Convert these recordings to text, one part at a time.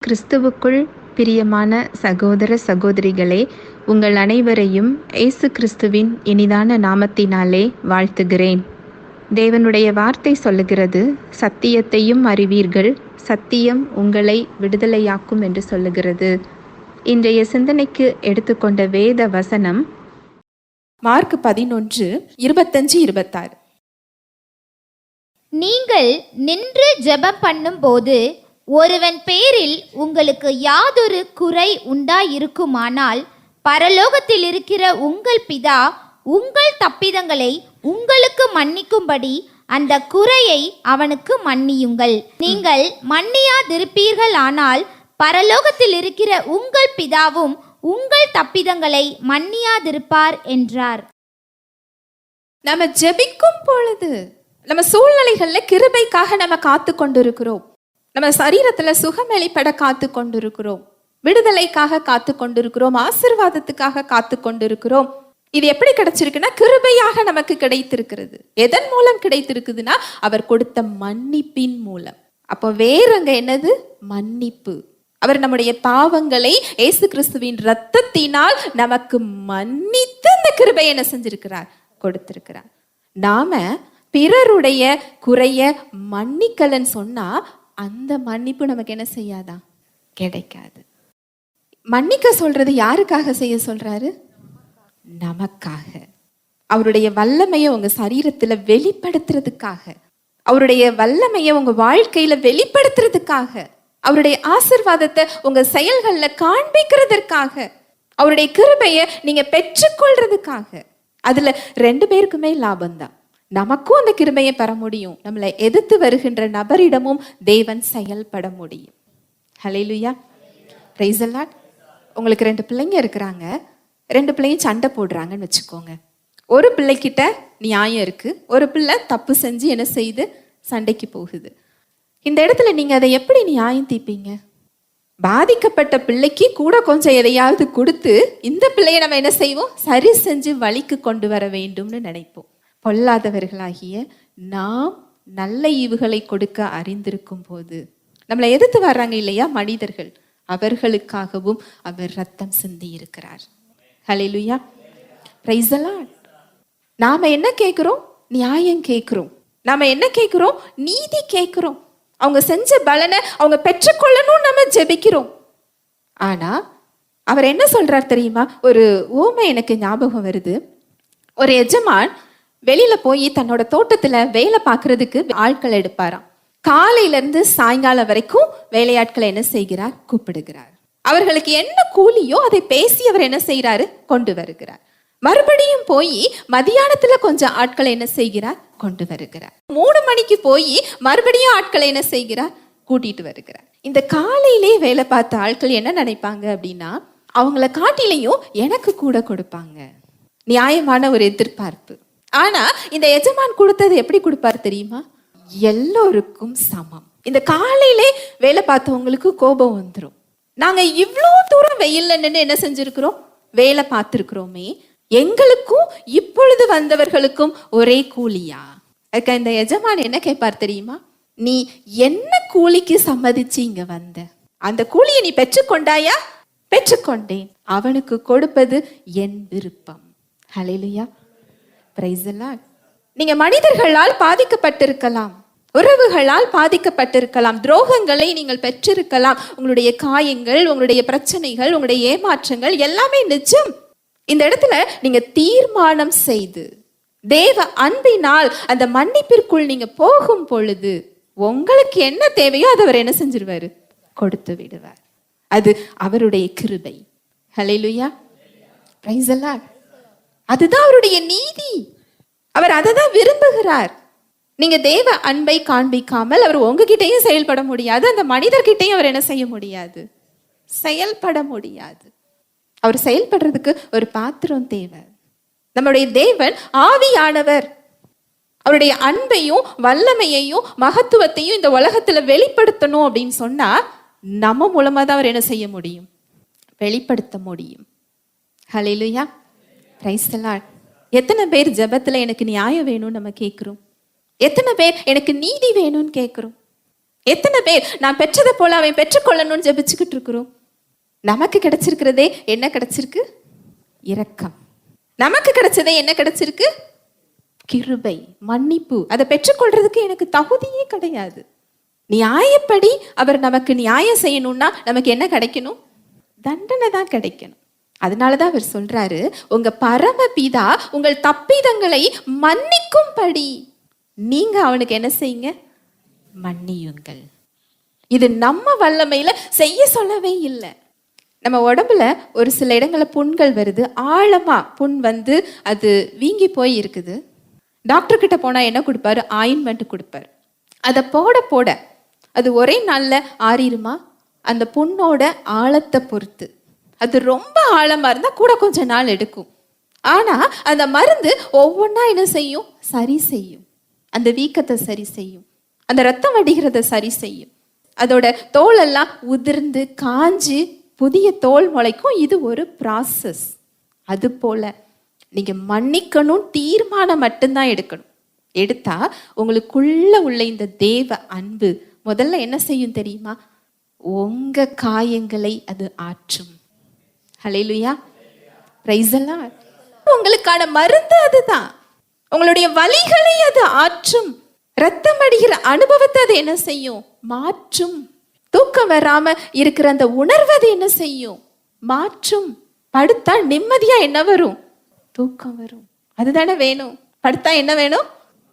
கிறிஸ்துவுக்குள் பிரியமான சகோதர சகோதரிகளே, உங்கள் அனைவரையும் இயேசு கிறிஸ்துவின் இனிதான நாமத்தினாலே வாழ்த்துகிறேன். தேவனுடைய வார்த்தை சொல்லுகிறது, சத்தியத்தையும் அறிவீர்கள், சத்தியம் உங்களை விடுதலையாக்கும் என்று சொல்லுகிறது. இன்றைய சிந்தனைக்கு எடுத்துக்கொண்ட வேத வசனம் மார்க் 11:25-26. நீங்கள் நின்று ஜெபம் பண்ணும்போது ஒருவன் பேரில் உங்களுக்கு யாதொரு குறை உண்டாயிருக்குமானால் பரலோகத்தில் இருக்கிற உங்கள் பிதா உங்கள் தப்பிதங்களை உங்களுக்கு மன்னிக்கும்படி அந்த குறையை அவனுக்கு மன்னியுங்கள். நீங்கள் மன்னியாதிருப்பீர்கள் ஆனால் பரலோகத்தில் இருக்கிற உங்கள் பிதாவும் உங்கள் தப்பிதங்களை மன்னியாதிருப்பார் என்றார். நம்ம ஜெபிக்கும் பொழுது நம்ம சூழ்நிலைகள்ல கிருபைக்காக நம்ம காத்து கொண்டிருக்கிறோம். நம்ம சரீரத்துல சுகம் வெளிப்பட காத்து கொண்டிருக்கிறோம், விடுதலைக்காக காத்து கொண்டிருக்கிறோம், ஆசீர்வாதத்துக்காக காத்து கொண்டிருக்கிறோம். இது எப்படி கிடைச்சிருக்குன்னா கிருபையாக நமக்கு கிடைத்திருக்கிறது. எதன் மூலம் கிடைத்திருக்குதுன்னா அவர் கொடுத்த மன்னிப்பின் மூலம். அப்போ வேறங்க என்னது? மன்னிப்பு. அவர் நம்முடைய பாவங்களை இயேசு கிறிஸ்துவின் இரத்தத்தினால் நமக்கு மன்னித்து இந்த கிருபையை என்ன செஞ்சிருக்கிறார்? கொடுத்திருக்கிறார். நாம பிறருடைய குறைய மன்னிக்கலன்னு சொன்னா அந்த மன்னிப்பு நமக்கு என்ன செய்யாதான்? கிடைக்காது. மன்னிக்க சொல்றது யாருக்காக செய்ய சொல்றாரு? நமக்காக. அவருடைய வல்லமையை உங்க சரீரத்துல வெளிப்படுத்துறதுக்காக, அவருடைய வல்லமையை உங்க வாழ்க்கையில வெளிப்படுத்துறதுக்காக, அவருடைய ஆசீர்வாதத்தை உங்க செயல்கள்ல காண்பிக்கிறதுக்காக, அவருடைய கிருபையை நீங்க பெற்றுக்கொள்றதுக்காக. அதுல 2 பேருக்குமே லாபம்தான். நமக்கும் அந்த கிருபையை பெற முடியும், நம்மளை எதிர்த்து வருகின்ற நபரிடமும் தேவன் செயல்பட முடியும். ஹல்லேலூயா, பிரைஸ் தி லார்ட். உங்களுக்கு 2 பிள்ளைங்க இருக்கிறாங்க, 2 பிள்ளையும் சண்டை போடுறாங்கன்னு வச்சுக்கோங்க. ஒரு பிள்ளைகிட்ட நியாயம் இருக்கு, ஒரு பிள்ளை தப்பு செஞ்சு என்ன செய்து சண்டைக்கு போகுது. இந்த இடத்துல நீங்க அதை எப்படி நியாயம் தீர்ப்பீங்க? பாதிக்கப்பட்ட பிள்ளைக்கு கூட கொஞ்சம் எதையாவது கொடுத்து இந்த பிள்ளையை நம்ம என்ன செய்வோம்? சரி செஞ்சு வழிக்கு கொண்டு வர வேண்டும்னு நினைப்போம். பொல்லாதவர்களாகிய நாம் நல்ல ஈவுகளை கொடுக்க அறிந்திருக்கும் போது நம்மளை எதிர்த்து வர்றாங்க இல்லையா மனிதர்கள், அவர்களுக்காகவும் அவர் ரத்தம் சிந்தி இருக்கிறார். ஹல்லேலூயா, பிரைஸ் தி லார்ட். நாம என்ன கேட்கிறோம்? நியாயம் கேட்கிறோம். நாம என்ன கேட்கிறோம்? நீதி கேட்கிறோம். அவங்க செஞ்ச பலனை அவங்க பெற்றுக்கொள்ளணும் நம்ம ஜெபிக்கிறோம். ஆனா அவர் என்ன சொல்றார் தெரியுமா? ஒரு ஊமை எனக்கு ஞாபகம் வருது. ஒரு எஜமான் வெளியில போய் தன்னோட தோட்டத்துல வேலை பார்க்கறதுக்கு ஆட்கள் எடுப்பாராம். காலையில இருந்து சாயங்காலம் வரைக்கும் வேலையாட்களை என்ன செய்கிறார்? கூப்பிடுகிறார். அவர்களுக்கு என்ன கூலியோ அதை பேசி அவர் என்ன செய்யறாரு? கொண்டு வருகிறார். மறுபடியும் போய் மதியானத்துல கொஞ்சம் ஆட்களை என்ன செய்கிறார்? கொண்டு வருகிறார். 3 மணிக்கு போய் மறுபடியும் ஆட்களை என்ன செய்கிறார்? கூட்டிட்டு வருகிறார். இந்த காலையிலே வேலை பார்த்த ஆட்கள் என்ன நினைப்பாங்க அப்படின்னா, அவங்கள காட்டிலையும் எனக்கு கூட கொடுப்பாங்க, நியாயமான ஒரு எதிர்பார்ப்பு. ஆனா இந்த எஜமான் கொடுத்தது எப்படி கொடுப்பாரு தெரியுமா? எல்லோருக்கும் சமம். இந்த காலையிலே வேலை பார்த்தவங்களுக்கு கோபம் வந்துடும். நாங்க இவ்வளோ தூரம் வெயில்ல நின்று என்ன செஞ்சிருக்கிறோம்? வேலை பார்த்திருக்கிறோமே, எங்களுக்கும் இப்பொழுது வந்தவர்களுக்கும் ஒரே கூலியா? அதுக்கு இந்த எஜமான் என்ன கேட்பார் தெரியுமா? நீ என்ன கூலிக்கு சம்மதிச்சு இங்க வந்த? அந்த கூலியை நீ பெற்றுக்கொண்டாயா? பெற்றுக்கொண்டேன். அவனுக்கு கொடுப்பது என் விருப்பம். ஹல்லேலூயா, பிரைஸ் தி லார்ட். நீங்க மனிதர்களால் பாதிக்கப்பட்டிருக்கலாம், உறவுகளால் பாதிக்கப்பட்டிருக்கலாம், துரோகங்களை நீங்கள் பெற்றிருக்கலாம். உங்களுடைய காயங்கள், உங்களுடைய பிரச்சனைகள், உங்களுடைய ஏமாற்றங்கள் எல்லாமே நிஜம். இந்த இடத்துல நீங்க தீர்மானம் செய்து தேவ அன்பினால் அந்த மன்னிப்பிற்குள் நீங்க போகும் பொழுது உங்களுக்கு என்ன தேவையோ அதை அவர் என்ன செஞ்சிருவாரு? கொடுத்து விடுவார். அது அவருடைய கிருபை. ஹல்லேலூயா, பிரைஸ் தி லார்ட். அதுதான் அவருடைய நீதி. அவர் அதை தான் விரும்புகிறார். நீங்க தேவ அன்பை காண்பிக்காமல் அவர் உங்ககிட்டயும் செயல்பட முடியாது, அந்த மனிதர்கிட்டையும் அவர் என்ன செய்ய முடியாது? செயல்பட முடியாது. அவர் செயல்படுறதுக்கு ஒரு பாத்திரம் தேவை. நம்முடைய தேவன் ஆவியானவர். அவருடைய அன்பையும் வல்லமையையும் மகத்துவத்தையும் இந்த உலகத்துல வெளிப்படுத்தணும் அப்படின்னு சொன்னா நம்ம மூலமா தான் அவர் என்ன செய்ய முடியும்? வெளிப்படுத்த முடியும். ஹல்லேலூயா, பிரைஸ் தி லார்ட். எத்தனை பேர் ஜெபத்துல எனக்கு நியாயம் வேணும்னு நம்ம கேட்கிறோம்? எத்தனை பேர் எனக்கு நீதி வேணும்னு கேட்கிறோம்? எத்தனை பேர் நான் பெற்றதை போல அவன் பெற்றுக்கொள்ளணும்னு ஜெபிச்சுக்கிட்டு இருக்கிறோம்? நமக்கு கிடைச்சிருக்கிறதே என்ன கிடைச்சிருக்கு? இரக்கம். நமக்கு கிடைச்சதே என்ன கிடைச்சிருக்கு? கிருபை, மன்னிப்பு. அதை பெற்றுக்கொள்றதுக்கு எனக்கு தகுதியே கிடையாது. நியாயப்படி அவர் நமக்கு நியாயம் செய்யணும்னா நமக்கு என்ன கிடைக்கணும்? தண்டனை தான் கிடைக்கணும். அதனாலதான் அவர் சொல்றாரு, உங்க பரமபிதா உங்கள் தப்பிதங்களை மன்னிக்கும்படி நீங்க அவனுக்கு என்ன செய்யுங்க? மன்னியுங்கள். இது நம்ம வல்லமையில செய்ய சொல்லவே இல்லை. நம்ம உடம்புல ஒரு சில இடங்கள்ல புண்கள் வருது, ஆழமா புண் வந்து அது வீங்கி போய் இருக்குது. டாக்டர் கிட்ட போனா என்ன கொடுப்பாரு? ஆயின்மெண்ட் கொடுப்பாரு. அதை போட போட அது ஒரே நாள்ல ஆறிருமா? அந்த புண்ணோட ஆழத்தை பொறுத்து. அது ரொம்ப ஆழமா இருந்தா கூட கொஞ்ச நாள் எடுக்கும். ஆனா அந்த மருந்து ஒவ்வொன்றா என்ன செய்யும்? சரி செய்யும். அந்த வீக்கத்தை சரி செய்யும், அந்த ரத்தம் வடிகிறத சரி செய்யும். அதோட தோல் எல்லாம் உதிர்ந்து காஞ்சி புதிய தோல் முளைக்கும். இது ஒரு ப்ராசஸ். அது போல நீங்க மன்னிக்கணும் தீர்மானம் மட்டும்தான் எடுக்கணும். எடுத்தா உங்களுக்குள்ள உள்ள இந்த தேவ அன்பு முதல்ல என்ன செய்யும் தெரியுமா? உங்க காயங்களை அது ஆற்றும். ஹல்லேலூயா, பிரைஸ் தி லார்ட். உங்களுக்கான மருந்து அதுதான். உங்களுடைய வலிகளை அது ஆற்றும். ரத்தம் அடிக்கிற அனுபவத்தை அது என்ன செய்யும்? மாற்றும். தூக்கம் வராம இருக்கிற அந்த உணர்வு அது என்ன செய்யும்? மாற்றும். படுத்தா நிம்மதியா என்ன வரும்? தூக்கம் வரும். அதுதானே வேணும். படுத்தா என்ன வேணும்?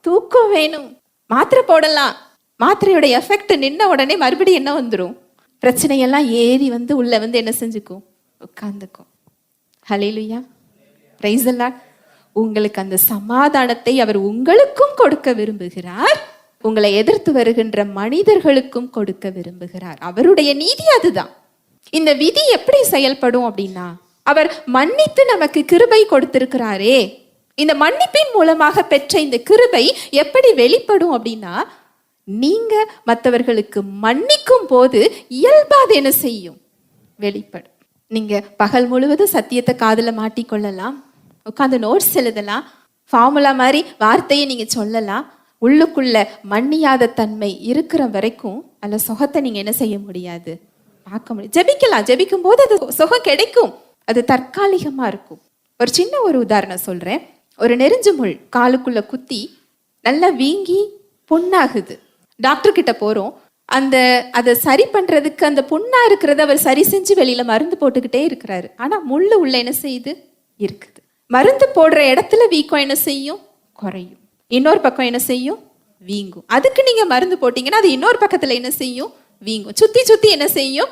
தூக்கம் வேணும். மாத்திரை போடலாம், மாத்திரையோட எஃபெக்ட் நின்ன உடனே மறுபடியும் என்ன வந்துடும்? பிரச்சனையெல்லாம் ஏறி வந்து உள்ள வந்து என்ன செஞ்சுக்கும்? உட்கார்ந்துக்கும். ஹல்லேலூயா, பிரைஸ் தி லார்ட். உங்களுக்கு அந்த சமாதானத்தை அவர் உங்களுக்கும் கொடுக்க விரும்புகிறார். உங்களை எதிர்த்து வருகின்ற மனிதர்களுக்கும் கொடுக்க விரும்புகிறார். அவருடைய நீதி அதுதான். இந்த விதி எப்படி செயல்படும் அப்படின்னா, அவர் மன்னித்து நமக்கு கிருபை கொடுத்திருக்கிறாரே, இந்த மன்னிப்பின் மூலமாக பெற்ற இந்த கிருபை எப்படி வெளிப்படும் அப்படின்னா, நீங்க மற்றவர்களுக்கு மன்னிக்கும் போது இயல்பா அது என்ன செய்யும்? வெளிப்படும். நீங்க பகல் முழுவதும் சத்தியத்தை காதுல மாட்டிக்கொள்ளலாம், உட்காந்து நோட்ஸ் எழுதலாம், ஃபார்முலா மாதிரி வார்த்தையை நீங்க சொல்லலாம். உள்ளுக்குள்ள மன்னியாத தன்மை இருக்கிற வரைக்கும் அந்த சுகத்தை நீங்க என்ன செய்ய முடியாது? பார்க்க முடியும். ஜெபிக்கலாம், ஜெபிக்கும் போது அது சுகம் கிடைக்கும். அது தற்காலிகமா இருக்கும். ஒரு சின்ன ஒரு உதாரணம் சொல்றேன். ஒரு நெருஞ்சு முள் காலுக்குள்ள குத்தி நல்லா வீங்கி புண்ணாகுது. டாக்டர் கிட்ட போறோம். அதை சரி பண்றதுக்கு அந்த புண்ணா இருக்கிறத அவர் சரி செஞ்சு வெளியில மருந்து போட்டுக்கிட்டே இருக்கிறாரு. ஆனா முள்ளு உள்ள என்ன செய்யுது? இருக்குது. மருந்து போடுற இடத்துல வீக்கம் என்ன செய்யும்? குறையும். இன்னொரு பக்கம் என்ன செய்யும்? வீங்கும். அதுக்கு நீங்க மருந்து போட்டீங்கன்னா அது இன்னொரு பக்கத்துல என்ன செய்யும்? வீங்கும். சுத்தி சுத்தி என்ன செய்யும்?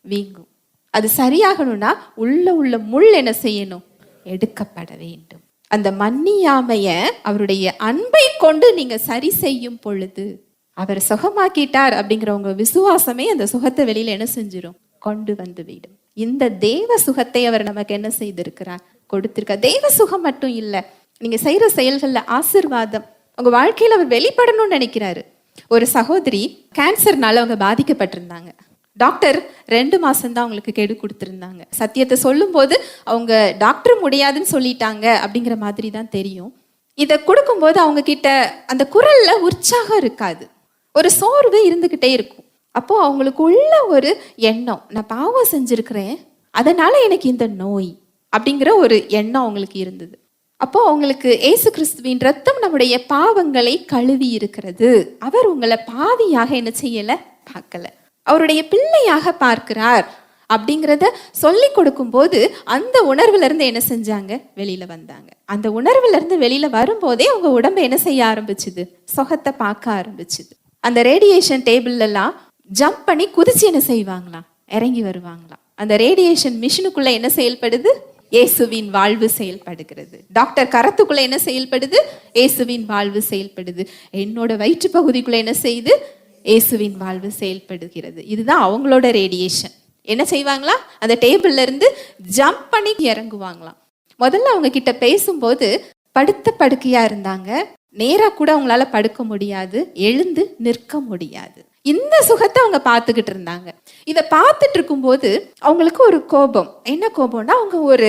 வீங்கும். அது சரியாகணும்னா உள்ள முள் என்ன செய்யணும்? எடுக்கப்பட வேண்டும். அந்த மன்னியாமைய அவருடைய அன்பை கொண்டு நீங்க சரி செய்யும் பொழுது அவர் சுகமாக்கிட்டார் அப்படிங்கிற உங்க விசுவாசமே அந்த சுகத்தை வெளியில என்ன செஞ்சிடும்? கொண்டு வந்து விடும். இந்த தேவ சுகத்தை அவர் நமக்கு என்ன செய்திருக்கிறார்? கொடுத்திருக்கார். தேவ சுகம் மட்டும் இல்ல, நீங்க செய்யற செயல்கள்ல ஆசீர்வாதம் உங்க வாழ்க்கையில அவர் வெளிப்படணும்னு நினைக்கிறாரு. ஒரு சகோதரி கேன்சர்னால அவங்க பாதிக்கப்பட்டிருந்தாங்க. டாக்டர் 2 மாசம் தான் அவங்களுக்கு கெடு கொடுத்திருந்தாங்க. சத்தியத்தை சொல்லும் போது அவங்க டாக்டர் முடியாதுன்னு சொல்லிட்டாங்க அப்படிங்கிற மாதிரி தான் தெரியும். இதை கொடுக்கும்போது அவங்க கிட்ட அந்த குரல்ல உற்சாகம் இருக்காது, ஒரு சோர்வு இருந்துகிட்டே இருக்கும். அப்போ அவங்களுக்கு உள்ள ஒரு எண்ணம், நான் பாவம் செஞ்சிருக்கிறேன் அதனால எனக்கு இந்த நோய் அப்படிங்கிற ஒரு எண்ணம் அவங்களுக்கு இருந்தது. அப்போ அவங்களுக்கு இயேசு கிறிஸ்துவின் ரத்தம் நம்முடைய பாவங்களை கழுவி இருக்கிறது. அவர் உங்களை பாவியாக என்ன செய்யல? பார்க்கல, அவருடைய பிள்ளையாக பார்க்கிறார் அப்படிங்கிறத சொல்லி கொடுக்கும் போது அந்த உணர்வுல இருந்து என்ன செஞ்சாங்க? வெளியில வந்தாங்க. அந்த உணர்வுல இருந்து வெளியில வரும்போதே அவங்க உடம்பு என்ன செய்ய ஆரம்பிச்சுது? சுகத்தை பார்க்க ஆரம்பிச்சுது. அந்த ரேடியேஷன் டேபிள்ல எல்லாம் ஜம்ப் பண்ணி குதிச்சு என்ன செய்வாங்களாம்? இறங்கி வருவாங்களாம். அந்த ரேடியேஷன் மிஷினுக்குள்ள என்ன செயல்படுது? இயேசுவின் வாழ்வு செயல்படுகிறது. டாக்டர் கரத்துக்குள்ள என்ன செயல்படுது? இயேசுவின் வாழ்வு செயல்படுது. என்னோட வயிற்று பகுதிக்குள்ள என்ன செய்யுது? இயேசுவின் வாழ்வு செயல்படுகிறது. இதுதான் அவங்களோட ரேடியேஷன். என்ன செய்வாங்களா? அந்த டேபிள்ல இருந்து ஜம்ப் பண்ணி இறங்குவாங்களாம். முதல்ல அவங்க கிட்ட பேசும்போது படுத்த படுக்கையா இருந்தாங்க. நேரா கூட அவங்களால படுக்க முடியாது, எழுந்து நிற்க முடியாது. இந்த சுகத்தை அவங்க பார்த்துக்கிட்டு இருந்தாங்க. இதை பார்த்துட்டு இருக்கும்போது அவங்களுக்கு ஒரு கோபம். என்ன கோபம்னா, அவங்க ஒரு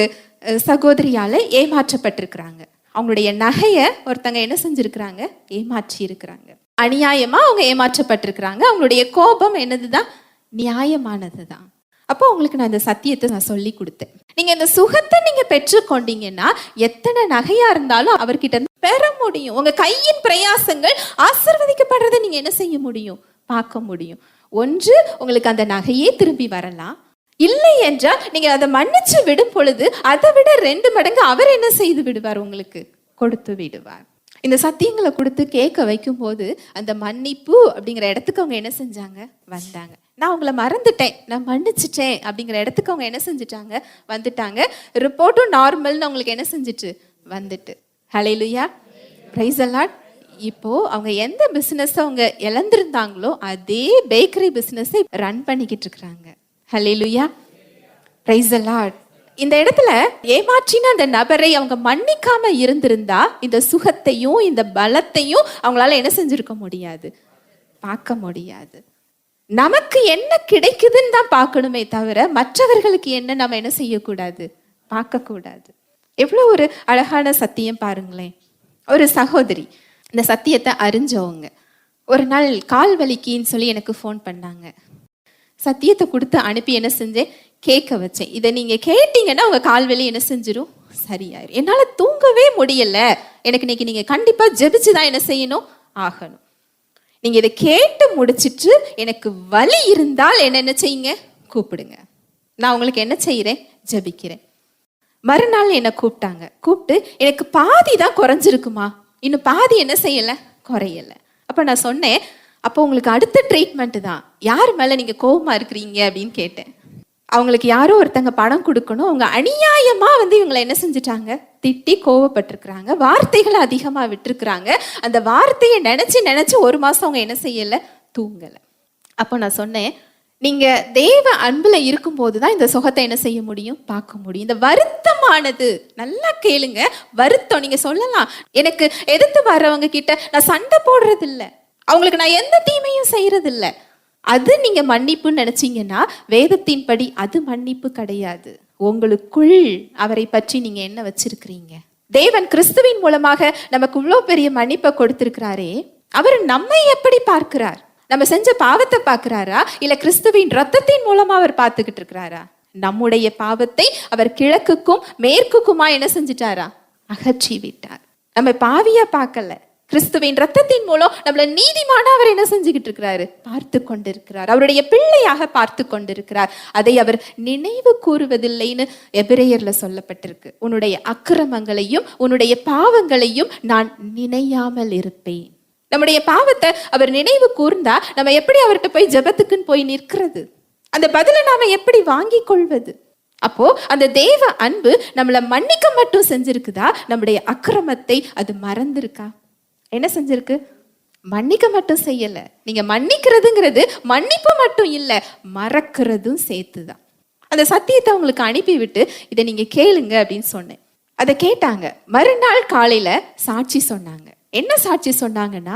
சகோதரியால ஏமாற்றப்பட்டிருக்கிறாங்க. அவங்களுடைய நகையை ஒருத்தங்க என்ன செஞ்சிருக்கிறாங்க? ஏமாற்றி இருக்கிறாங்க. அநியாயமா அவங்க ஏமாற்றப்பட்டிருக்கிறாங்க. அவங்களுடைய கோபம் என்னதுதான்? நியாயமானதுதான். அப்போ உங்களுக்கு நான் இந்த சத்தியத்தை நான் சொல்லி கொடுத்தேன். நீங்க இந்த சுகத்தை நீங்க பெற்றுக்கொண்டீங்கன்னா எத்தனை நகையா இருந்தாலும் அவர்கிட்ட இருந்து பெற முடியும். உங்க கையின் பிரயாசங்கள் ஆசீர்வதிக்கப்படுறதை நீங்க என்ன செய்ய முடியும்? பார்க்க முடியும். ஒன்று, உங்களுக்கு அந்த நகையே திரும்பி வரலாம். இல்லை என்றால் நீங்க அதை மன்னிச்சு விடும் பொழுது அதை விட 2 மடங்கு அவர் என்ன செய்து விடுவார்? உங்களுக்கு கொடுத்து விடுவார். இந்த சத்தியங்களை கொடுத்து கேட்க வைக்கும் போது அந்த மன்னிப்பு அப்படிங்கிற இடத்துக்கு அவங்க என்ன செஞ்சாங்க? வந்தாங்க. நான் உங்களை மறந்துட்டேன், நான் மன்னிச்சிட்டேன் அப்படிங்கிற இடத்துக்கு அவங்க என்ன செஞ்சுட்டாங்க? வந்துட்டாங்க. ரிப்போர்ட்டும் நார்மல்னு அவங்களுக்கு என்ன செஞ்சுட்டு வந்துட்டு. ஹல்லேலூயா, பிரைஸ் தி லார்ட். இப்போ அவங்க எந்த பிசினஸ் அவங்க இழந்திருந்தாங்களோ அதே பேக்கரி பிசினஸை ரன் பண்ணிக்கிட்டு இருக்கிறாங்க. ஹல்லேலூயா, பிரைஸ் தி லார்ட். இந்த இடத்துல ஏமாற்றின அந்த நபரை அவங்க மன்னிக்காம இருந்திருந்தா இந்த சுகத்தையும் இந்த பலத்தையும் அவங்களால என்ன செஞ்சிருக்க முடியாது? பார்க்க முடியாது. நமக்கு என்ன கிடைக்குதுன்னு தான் பார்க்கணுமே தவிர மற்றவர்களுக்கு என்ன நம்ம என்ன செய்யக்கூடாது? பார்க்க கூடாது. எவ்வளோ ஒரு அழகான சத்தியம் பாருங்களேன். ஒரு சகோதரி இந்த சத்தியத்தை அறிஞ்சவங்க ஒரு நாள் கால் வலிக்குன்னு சொல்லி எனக்கு ஃபோன் பண்ணாங்க. சத்தியத்தை கொடுத்து அனுப்பி என்ன செஞ்சேன்? கேட்க வச்சேன். இதை நீங்க கேட்டீங்கன்னா உங்க கால்வலி என்ன செஞ்சிடும்? சரியாயிரும். என்னால தூங்கவே முடியல, எனக்கு இன்னைக்கு நீங்க கண்டிப்பா ஜெபிச்சுதான் என்ன செய்யணும்? ஆகணும். நீங்க இதை கேட்டு முடிச்சிட்டு எனக்கு வலி இருந்தால் என்ன செய்யுங்க? கூப்பிடுங்க. நான் உங்களுக்கு என்ன செய்யறேன்? ஜெபிக்கிறேன். மறுநாள் என்ன கூப்பிட்டாங்க. கூப்பிட்டு எனக்கு பாதி தான் குறைஞ்சிருக்குமா, இன்னும் பாதி என்ன செய்யல? குறையல. அப்ப நான் சொன்னேன், அப்போ உங்களுக்கு அடுத்த ட்ரீட்மெண்ட் தான். யார் மேல நீங்க கோபமா இருக்கிறீங்க அப்படின்னு கேட்டேன். அவங்களுக்கு யாரோ ஒருத்தங்க பணம் கொடுக்கணும், அவங்க அநியாயமா இவங்களை என்ன செஞ்சுட்டாங்க? திட்டி கோவப்பட்டிருக்கிறாங்க, வார்த்தைகளை அதிகமா விட்டுருக்குறாங்க. அந்த வார்த்தையை நினைச்சு 1 மாசம் அவங்க என்ன செய்யல? தூங்கல. அப்போ நான் சொன்னேன், நீங்க தேவ அன்புல இருக்கும் போதுதான் இந்த சுகத்தை என்ன செய்ய முடியும்? பார்க்க முடியும். இந்த வருத்தமானது, நல்லா கேளுங்க, வருத்தம். நீங்க சொல்லலாம், எனக்கு எதிர்த்து வர்றவங்க கிட்ட நான் சண்டை போடுறது இல்லை, அவங்களுக்கு நான் எந்த தீமையும் செய்யறது இல்லை. அது நீங்க மன்னிப்புன்னு நினைச்சீங்கன்னா வேதத்தின் படி அது மன்னிப்பு கிடையாது. உங்களுக்குள் அவரை பற்றி நீங்க என்ன வச்சிருக்கிறீங்க? தேவன் கிறிஸ்துவின் மூலமாக நமக்கு இவ்வளோ பெரிய மன்னிப்பை கொடுத்திருக்கிறாரே, அவர் நம்மை எப்படி பார்க்கிறார்? நம்ம செஞ்ச பாவத்தை பார்க்கிறாரா, இல்ல கிறிஸ்துவின் ரத்தத்தின் மூலமா அவர் பார்த்துக்கிட்டு இருக்கிறாரா? நம்முடைய பாவத்தை அவர் கிழக்குக்கும் மேற்குக்குமா என்ன செஞ்சிட்டாரா? அகற்றி விட்டார். நம்ம பாவியா பார்க்கல, கிறிஸ்துவின் ரத்தத்தின் மூலம் நம்மள நீதிமான அவர் என்ன செஞ்சுக்கிட்டு இருக்கிறாரு? பார்த்து கொண்டிருக்கிறார். அவருடைய பிள்ளையாக பார்த்து கொண்டிருக்கிறார். அதை அவர் நினைவு கூறுவதில்லைன்னு எபிரேயர்ல சொல்லப்பட்டிருக்கு. உன்னுடைய அக்கிரமங்களையும் உன்னுடைய பாவங்களையும் நான் நினையாமல் இருப்பேன். நம்முடைய பாவத்தை அவர் நினைவு கூர்ந்தா நம்ம எப்படி அவர்கிட்ட போய் ஜெபத்துக்குன்னு போய் நிற்கிறது? அந்த பதிலை நாம எப்படி வாங்கி கொள்வது? அப்போ அந்த தேவ அன்பு நம்மளை மன்னிக்க மட்டும் செஞ்சிருக்குதா? நம்முடைய அக்கிரமத்தை அது மறந்திருக்கா? என்ன செஞ்சிருக்கு? மன்னிக்க மட்டும் செய்யல. நீங்க மன்னிக்கிறதுங்கிறது மன்னிப்பு மட்டும் இல்ல, மறக்கிறதும் சேர்த்துதான். அந்த சத்தியத்தை உங்களுக்கு அனுப்பி விட்டு இதை நீங்க கேளுங்க அப்படின்னு சொன்னேன். அதை கேட்டாங்க. மறுநாள் காலையில சாட்சி சொன்னாங்க. என்ன சாட்சி சொன்னாங்கன்னா,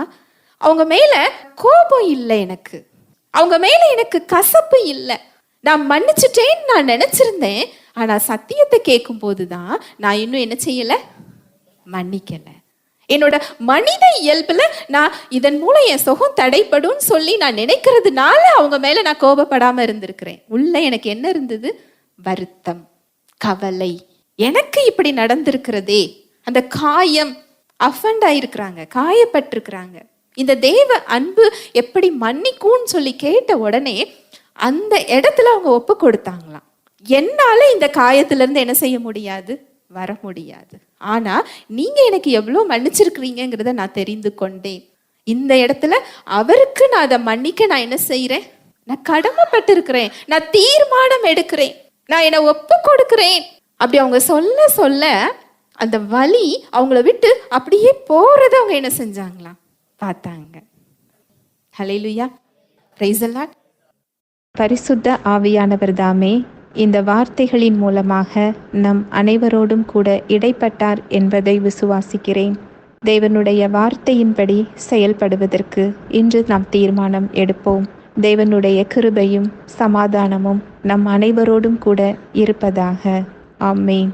அவங்க மேல கோபம் இல்லை, எனக்கு அவங்க மேல எனக்கு கசப்பு இல்லை, நான் மன்னிச்சுட்டேன்னு நான் நினைச்சிருந்தேன். ஆனா சத்தியத்தை கேட்கும் போதுதான் நான் இன்னும் என்ன செய்யல? மன்னிக்கல. என்னோட மனித இயல்புல நான் இதன் மூலம் என் சுகம் தடைப்படும் சொல்லி நான் நினைக்கிறதுனால அவங்க மேல நான் கோபப்படாம இருந்திருக்கிறேன். உள்ள எனக்கு என்ன இருந்தது? வருத்தம், கவலை. எனக்கு இப்படி நடந்திருக்கிறதே, அந்த காயம், அஃபண்ட் ஆயிருக்கிறாங்க, காயப்பட்டிருக்கிறாங்க. இந்த தேவ அன்பு எப்படி மன்னிக்கும்னு சொல்லி கேட்ட உடனே அந்த இடத்துல அவங்க ஒப்பு கொடுத்தாங்களாம். என்னால இந்த காயத்துல இருந்து என்ன செய்ய முடியாது? வர முடியாது. ஆனா நீங்க எனக்கு எவ்வளவு மன்னிச்சிருக்கிறீங்கிறத நான் தெரிந்து கொண்டேன். இந்த இடத்துல அவருக்கு நான் அதை மன்னிக்க நான் என்ன செய்யறேன்? நான் கடமைப்பட்டு இருக்கிறேன், நான் தீர்மானம் எடுக்கிறேன், நான் என்னை ஒப்பு கொடுக்கிறேன். அப்படி அவங்க சொல்ல சொல்ல அந்த வலி அவங்கள விட்டு அப்படியே போறத அவங்க என்ன செஞ்சாங்களாம்? பார்த்தாங்க. ஹல்லேலூயா, பிரைஸ் தி லார்ட். பரிசுத்த ஆவியானவர் தாமே இந்த வார்த்தைகளின் மூலமாக நம் அனைவரோடும் கூட இடைப்பட்டார் என்பதை விசுவாசிக்கிறேன். தேவனுடைய வார்த்தையின்படி செயல்படுவதற்கு இன்று நாம் தீர்மானம் எடுப்போம். தேவனுடைய கிருபையும் சமாதானமும் நம் அனைவரோடும் கூட இருப்பதாக. ஆமென்.